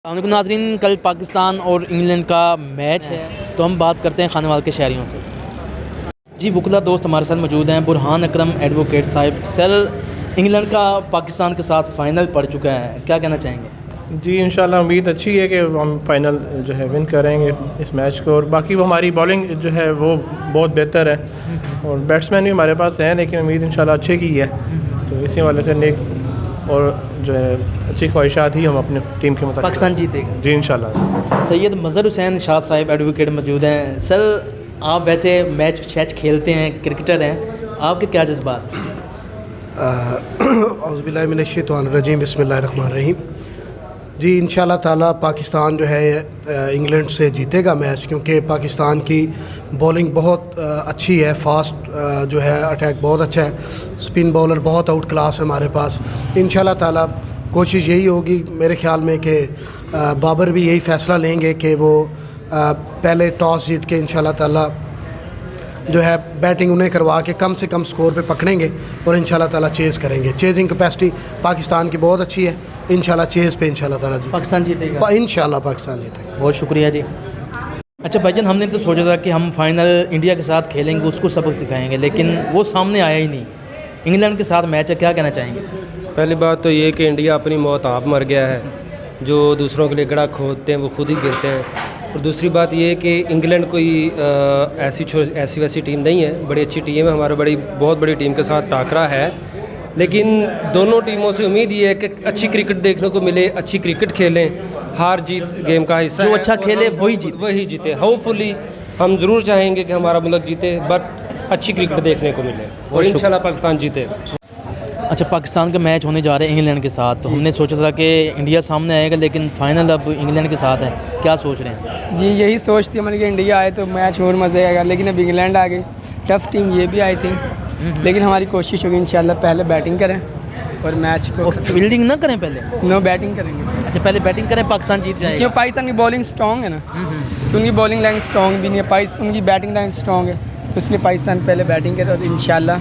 अस्सलामुअलैकुम नाज़रीन, कल पाकिस्तान और इंग्लैंड का मैच है, तो हम बात करते हैं खानेवाल के शहरियों से। जी वकला दोस्त हमारे साथ मौजूद हैं। बुरहान अकरम एडवोकेट साहब, सर इंग्लैंड का पाकिस्तान के साथ फ़ाइनल पड़ चुका है, क्या कहना चाहेंगे? जी इंशाल्लाह उम्मीद अच्छी है कि हम फाइनल जो है विन करेंगे इस मैच को। और बाकी वो हमारी बॉलिंग जो है वो बहुत बेहतर है और बैट्समैन भी हमारे पास हैं, लेकिन उम्मीद इंशाल्लाह अच्छे की है। तो इसी वाले से नेक और जो है अच्छी ख्वाहिशात ही हम अपने टीम के मुताबिक पाकिस्तान जीतेगा जी इंशाल्लाह। सैयद मज़हर हुसैन शाह साहब एडवोकेट मौजूद हैं। सर आप वैसे मैच शैच खेलते हैं, क्रिकेटर हैं, आपके क्या जज्बात? औज़ुबिल्लाहि मिनश्शैतानिर्रजीम, बिस्मिल्लाहिर्रहमानिर्रहीम। जी इंशाल्लाह ताला पाकिस्तान जो है इंग्लैंड से जीतेगा मैच, क्योंकि पाकिस्तान की बॉलिंग बहुत अच्छी है, फास्ट जो है अटैक बहुत अच्छा है, स्पिन बॉलर बहुत आउट क्लास है हमारे पास। इंशाल्लाह ताला कोशिश यही होगी मेरे ख्याल में कि बाबर भी यही फ़ैसला लेंगे कि वो पहले टॉस जीत के इंशाल्लाह ताला जो है बैटिंग उन्हें करवा के कम से कम स्कोर पे पकड़ेंगे और इंशाल्लाह ताला चेज़ करेंगे। चेजिंग कैपेसिटी पाकिस्तान की बहुत अच्छी है, इंशाल्लाह चेज़ पे इंशाल्लाह ताला पाकिस्तान जीतेगा, इंशाल्लाह पाकिस्तान जीतेगा। बहुत शुक्रिया जी। अच्छा भाईजान, हमने तो सोचा था कि हम फाइनल इंडिया के साथ खेलेंगे, उसको सबक सिखाएंगे, लेकिन वो सामने आया ही नहीं। इंग्लैंड के साथ मैच है, क्या कहना चाहेंगे? पहली बात तो ये कि इंडिया अपनी मौत आप मर गया है, जो दूसरों के लिए गड़ा खोदते हैं वो खुद ही गिरते हैं। और दूसरी बात ये कि इंग्लैंड कोई ऐसी वैसी टीम नहीं है, बड़ी अच्छी टीम है, हमारा बहुत बड़ी टीम के साथ टाकरा है। लेकिन दोनों टीमों से उम्मीद ये है कि अच्छी क्रिकेट देखने को मिले, अच्छी क्रिकेट खेलें, हार जीत गेम का हिस्सा जो है। अच्छा खेले वही जीते। होपफुली हम ज़रूर चाहेंगे कि हमारा मुल्क जीते, बट अच्छी क्रिकेट देखने को मिले और इंशाल्लाह पाकिस्तान जीते। अच्छा, पाकिस्तान का मैच होने जा रहा है इंग्लैंड के साथ, तो हमने सोचा था कि इंडिया सामने आएगा, लेकिन फाइनल अब इंग्लैंड के साथ है, क्या सोच रहे हैं? जी यही सोचती हमारी कि इंडिया आए तो मैच और मज़े आएगा, लेकिन अब इंग्लैंड आ गई, टफ टीम ये भी आई थी, लेकिन हमारी कोशिश होगी इंशाल्लाह पहले बैटिंग करें और मैच को और फील्डिंग ना करें पहले? नो, बैटिंग करेंगे। अच्छा, पहले बैटिंग करें, पाकिस्तान जीत जाएगा। क्यों? पाकिस्तान की बॉलिंग स्ट्रॉन्ग है ना, तो उनकी बॉलिंग लाइन स्ट्रॉन्ग भी नहीं है, उनकी बैटिंग लाइन स्ट्रॉन्ग है, तो इसलिए पाकिस्तान पहले बैटिंग करे और इंशाल्लाह।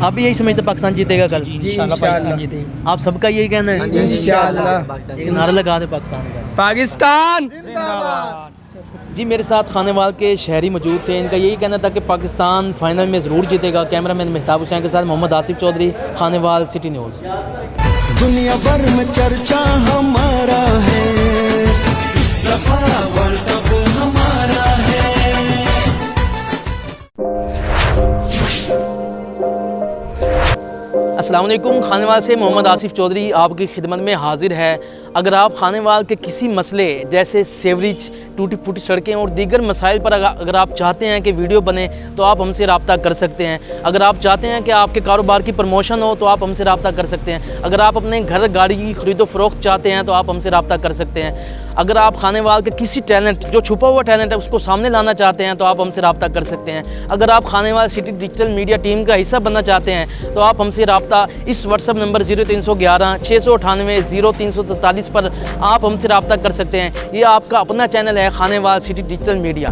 आप भी यही समझते पाकिस्तान जीतेगा कल? जी इंशाल्लाह, आप सबका यही कहना है? इंशाल्लाह। एक नारा लगा दे पाकिस्तान का। पाकिस्तान जी मेरे साथ खानेवाल के शहरी मौजूद थे, इनका यही कहना था कि पाकिस्तान फाइनल में ज़रूर जीतेगा। कैमरामैन मेहताब हुसैन के साथ मोहम्मद आसिफ चौधरी, खानेवाल सिटी न्यूज़। दुनिया भर में चर्चा हमारा है, इस दफा वर्ल्ड कप हमारा है। अस्सलाम वालेकुम, खानेवाल से मोहम्मद आसिफ चौधरी आपकी खिदमत में हाजिर है। अगर आप खानेवाल के किसी मसले जैसे सेवरेज, टूटी फूटी सड़कें और दीगर मसाइल पर अगर आप चाहते हैं कि वीडियो बने, तो आप हमसे रब्ता कर सकते हैं। अगर आप चाहते हैं कि आपके कारोबार की प्रमोशन हो, तो आप हमसे रब्ता कर सकते हैं। अगर आप अपने घर गाड़ी की खरीदो फरोख्त चाहते हैं, तो आप हमसे रब्ता कर सकते हैं। अगर आप खानेवाल के किसी टैलेंट, जो छुपा हुआ टैलेंट है, उसको सामने लाना चाहते हैं, तो आप हमसे रब्ता कर सकते हैं। अगर आप Khanewal city digital media team का हिस्सा बनना चाहते हैं, तो आप हमसे रब्ता इस व्हाट्सअप नंबर 0311 698 0343 पर आप हमसे रब्ता कर सकते हैं। ये आपका अपना चैनल है खानेवाल सिटी डिजिटल मीडिया।